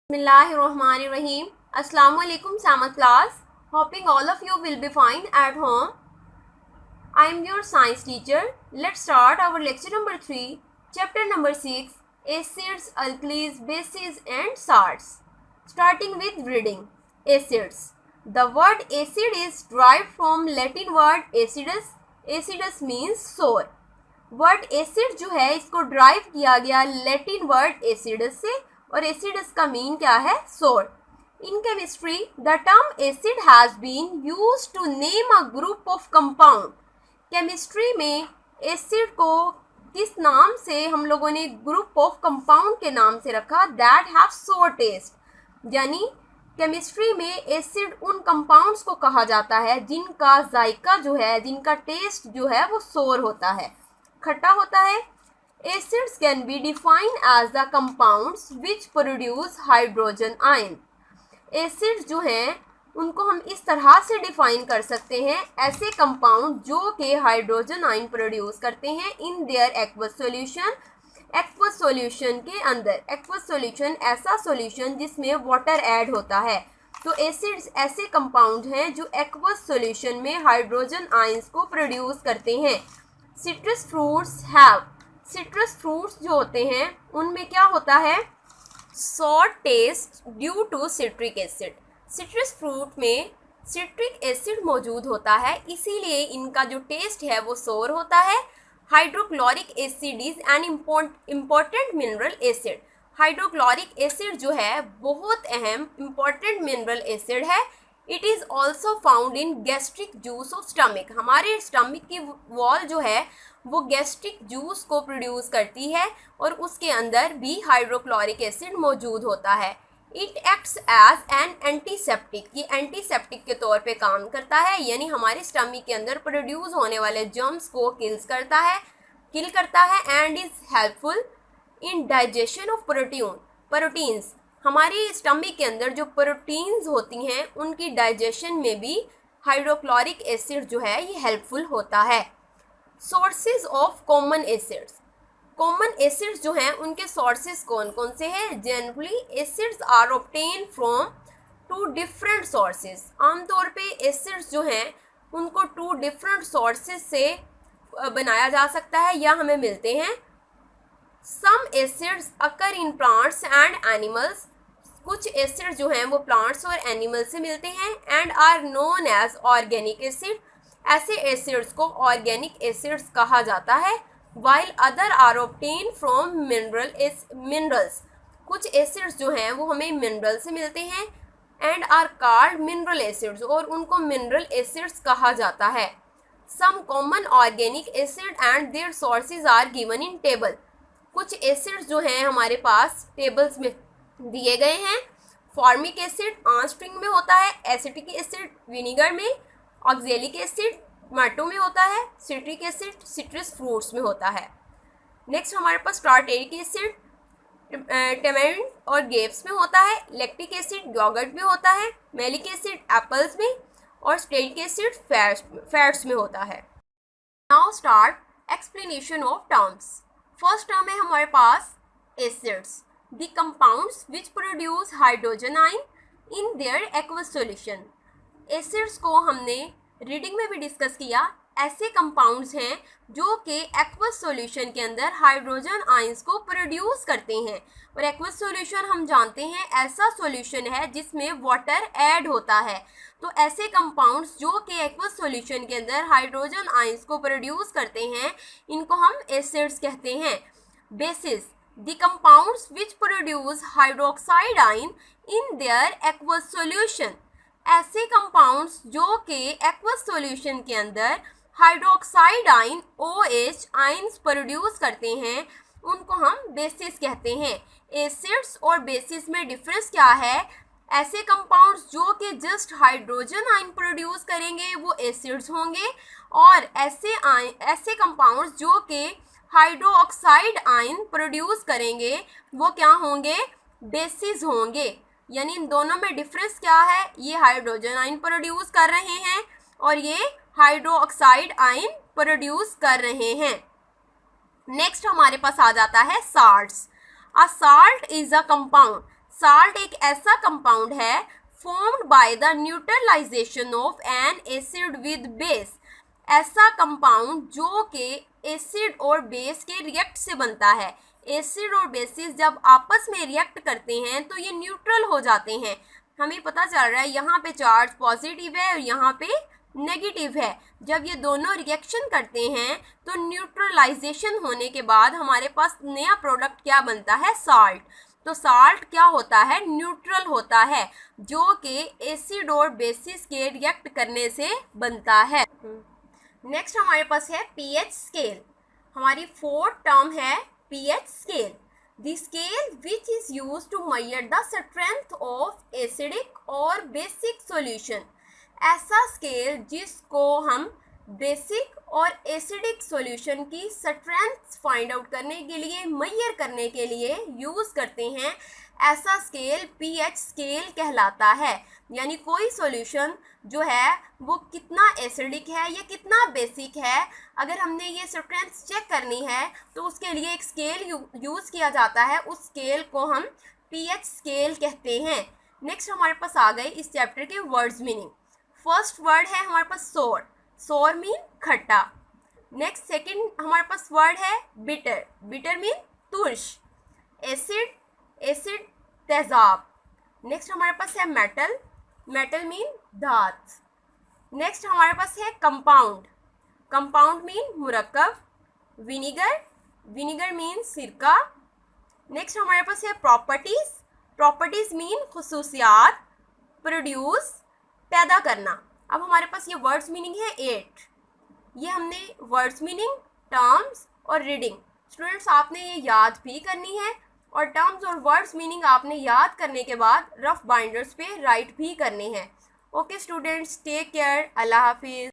Bismillahirrahmanirrahim. Assalamu alaikum Sama class. Hoping all of you will be fine at home. I am your science teacher. Let's start our lecture number 3, chapter number 6, acids, alkalis, bases and salts. Starting with reading. Acids. The word acid is derived from Latin word acidus. Acidus means sour. Word acid जो है इसको drive किया गया Latin word acidus से और acidus का mean क्या है? Sour. In chemistry the term acid has been used to name a group of compound. Chemistry में एसिड को किस नाम से हम लोगों ने ग्रुप ऑफ कंपाउंड के नाम से रखा? दैट हैव सोर टेस्ट. यानी केमिस्ट्री में एसिड उन कंपाउंड्स को कहा जाता है जिनका जायका जो है, जिनका टेस्ट जो है वो सोर होता है, खट्टा होता है. Acids can be defined as the compounds which produce hydrogen ion. Acids जो हैं उनको हम इस तरह से डिफाइन कर सकते हैं, ऐसे कंपाउंड जो कि हाइड्रोजन आयन प्रोड्यूस करते हैं in their aqueous solution. Aqueous solution के अंदर, एक्वस सॉल्यूशन ऐसा सॉल्यूशन जिसमें वाटर ऐड होता है. तो एसिड्स ऐसे कंपाउंड हैं जो एक्वस सॉल्यूशन में हाइड्रोजन आयंस को प्रोड्यूस करते हैं. Citrus fruits have, citrus fruits जो होते हैं उनमें क्या होता है? Sour taste due to citric acid. Citrus fruit में सिट्रिक एसिड मौजूद होता है, इसीलिए इनका जो टेस्ट है वो सोर होता है. Hydrochloric acid is an important mineral acid. Hydrochloric acid जो है बहुत अहम इम्पोर्टेंट मिनरल एसिड है. It is also found in gastric juice of stomach. हमारे स्टमक की वॉल जो है वो गैस्ट्रिक जूस को प्रोड्यूस करती है और उसके अंदर भी हाइड्रोक्लोरिक एसिड मौजूद होता है. It acts as an antiseptic. ये एंटीसेप्टिक के तौर पे काम करता है, यानी हमारे स्टमक के अंदर प्रोड्यूस होने वाले जर्म्स को किल करता है and is helpful in digestion of proteins. हमारे स्टमक के अंदर जो प्रोटीन्स होती हैं उनकी डाइजेशन में भी हाइड्रोक्लोरिक एसिड जो है ये हेल्पफुल होता है. Sources of common acids. Common acids जो हैं उनके सोर्सेज कौन कौन से हैं? Generally acids are obtain from two different sources. आमतौर पे एसिड्स जो हैं उनको टू डिफरेंट सोर्सेज से बनाया जा सकता है या हमें मिलते हैं. Some acids occur in plants and animals. कुछ एसिड जो हैं वो प्लांट्स और एनिमल से मिलते हैं. And are known as organic acid. ऐसे एसिड्स को ऑर्गेनिक एसिड्स कहा जाता है. While other are obtain from minerals. कुछ एसिड्स जो हैं वो हमें मिनरल से मिलते हैं and are called mineral acids, और उनको मिनरल एसिड्स कहा जाता है. Some common organic acid and there sources are given in table. कुछ एसिड्स जो हैं हमारे पास टेबल्स में दिए गए हैं. फॉर्मिक एसिड आंस्ट्रिंग में होता है, एसिटिक एसिड विनीगर में, ऑक्जेलिक एसिड टमाटो में होता है, सिट्रिक एसिड सिट्रस फ्रूट्स में होता है. नेक्स्ट हमारे पास टार्टेरिक एसिड टमेरिंड और ग्रेप्स में होता है. लैक्टिक एसिड योगर्ट में होता है. मैलिक एसिड एप्पल्स में और स्टेरिक एसिड फैट्स में होता है. Now start explanation of terms. First term है हमारे पास acids, the compounds which produce hydrogen ion in their aqueous solution. Acids को हमने रीडिंग में भी डिस्कस किया. ऐसे कंपाउंड्स हैं जो कि एक्वस सॉल्यूशन के अंदर हाइड्रोजन आयंस को प्रोड्यूस करते हैं. और एक्वस सॉल्यूशन हम जानते हैं ऐसा सॉल्यूशन है जिसमें वाटर ऐड होता है. तो ऐसे कंपाउंड्स जो कि एक्वस सॉल्यूशन के अंदर हाइड्रोजन आयंस को प्रोड्यूस करते हैं इनको हम एसिड्स कहते हैं. Basis, the compounds which produce hydroxide ion in their aqueous solution. ऐसे कंपाउंड्स जो कि एक्वस सॉल्यूशन के अंदर hydroxide ion OH ions produce करते हैं उनको हम बेसिस कहते हैं. एसिड्स और बेसिस में डिफरेंस क्या है? ऐसे कंपाउंड्स जो कि जस्ट हाइड्रोजन आयन प्रोड्यूस करेंगे वो एसिड्स होंगे, और ऐसे कंपाउंड्स जो कि हाइड्रोक्साइड आयन प्रोड्यूस करेंगे वो क्या होंगे? बेसिस होंगे. यानी इन दोनों में डिफरेंस क्या है? ये हाइड्रोजन आयन प्रोड्यूस कर रहे हैं और ये हाइड्रोक्साइड आयन प्रोड्यूस कर रहे हैं. नेक्स्ट हमारे पास आ जाता है salts. A salt is a compound salt एक ऐसा कंपाउंड है formed by the neutralization of an acid with base, ऐसा कंपाउंड जो कि एसिड और बेस के रिएक्ट से बनता है। एसिड और बेसिस जब आपस में रिएक्ट करते हैं तो ये न्यूट्रल हो जाते हैं। हमें पता चल रहा है यहाँ पे चार्ज पॉजिटिव है और यहाँ पे नेगेटिव है। जब ये दोनों रिएक्शन करते हैं तो न्यूट्रलाइजेशन होने के बाद हमारे पास नया प्रोडक्ट क्या बनता है, साल्ट। तो साल्ट क्या होता है, न्यूट्रल होता है, जो कि एसिड और बेसिस के रिएक्ट करने से बनता है। नेक्स्ट हमारे पास है पीएच स्केल। हमारी फोर्थ टर्म है pH scale. The scale which is used to measure the strength of acidic और basic solution, ऐसा स्केल जिसको हम बेसिक और एसिडिक सॉल्यूशन की स्ट्रेंथ फाइंड आउट करने के लिए, मेजर करने के लिए यूज़ करते हैं, ऐसा स्केल पीएच स्केल कहलाता है। यानी कोई सॉल्यूशन जो है वो कितना एसिडिक है या कितना बेसिक है, अगर हमने ये स्ट्रेंथ चेक करनी है तो उसके लिए एक स्केल यूज़ किया जाता है। उस स्केल को हम पीएच स्केल कहते हैं। नेक्स्ट हमारे पास आ गए इस चैप्टर के वर्ड्स मीनिंग। फर्स्ट वर्ड है हमारे पास सोर। सोर मीन खट्टा। नेक्स्ट सेकंड हमारे पास वर्ड है बिटर। बिटर मीन तुर्श। एसिड, एसिड तेजाब। नेक्स्ट हमारे पास है मेटल। मेटल मीन धात। नेक्स्ट हमारे पास है कंपाउंड। कंपाउंड मीन मुरक्कब। विनीगर, विनीगर मीन सिरका। नेक्स्ट हमारे पास है प्रॉपर्टीज। प्रॉपर्टीज मीन खुसूसियात। प्रोड्यूस, पैदा करना। अब हमारे पास ये वर्ड्स मीनिंग है 8। ये हमने वर्ड्स मीनिंग, टर्म्स और रीडिंग, स्टूडेंट्स आपने ये याद भी करनी है और टर्म्स और वर्ड्स मीनिंग आपने याद करने के बाद रफ बाइंडर्स पे राइट भी करने हैं। ओके स्टूडेंट्स, टेक केयर, अल्लाह हाफिज़।